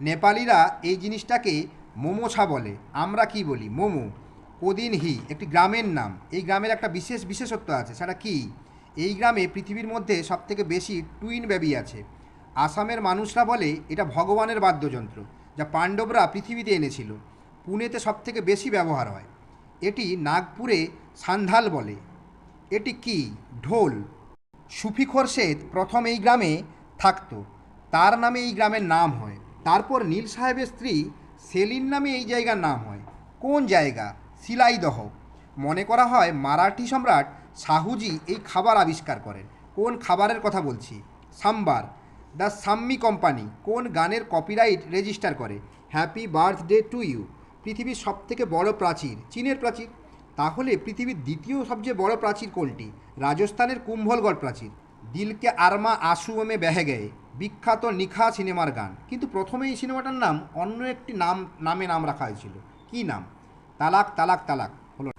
নেপালিরা এই জিনিসটাকে মোমোছা বলে, আমরা কি বলি মোমো। কোদিনহি একটি গ্রামের নাম, এই গ্রামের একটা বিশেষত্ব আছে, সেটা কি? এই গ্রামে পৃথিবীর মধ্যে সবথেকে বেশি টুইন বেবি আছে। আসামের মানুষরা বলে এটা ভগবানের বাদ্যযন্ত্র, যা পাণ্ডবরা পৃথিবীতে এনেছিল। পুনেতে সবথেকে বেশি ব্যবহার হয়। এটি নাগপুরে সান্ধাল বলে। এটি কি? ঢোল। সুফি খোরশেদ প্রথম এই গ্রামে থাকতো, তার নামে এই গ্রামের নাম হয়। তারপর নীল সাহেবের স্ত্রী সেলিন নামে এই জায়গার নাম হয়। কোন জায়গা? শিলাইদহ। মনে করা হয় মারাঠি সম্রাট শাহুজি এই খাবার আবিষ্কার করেন। কোন খাবারের কথা বলছি? সাম্বার। দ্য সাম্মি কোম্পানি কোন গানের কপিরাইট রেজিস্টার করে? Happy birthday to you. পৃথিবীর সবথেকে বড় প্রাচীর চীনের প্রাচীর। তাহলে পৃথিবীর দ্বিতীয় সবচেয়ে বড় প্রাচীর কোনটি? রাজস্থানের কুম্ভলগড় প্রাচীর। দিলকে আরমা আসু মে বেহে গয়ে বিখ্যাত নিখা সিনেমার গান, কিন্তু প্রথমে এই সিনেমাটার নাম অন্য একটি নামে নাম রাখা হয়েছিল। কী নাম? তালাক তালাক তালাক হলো।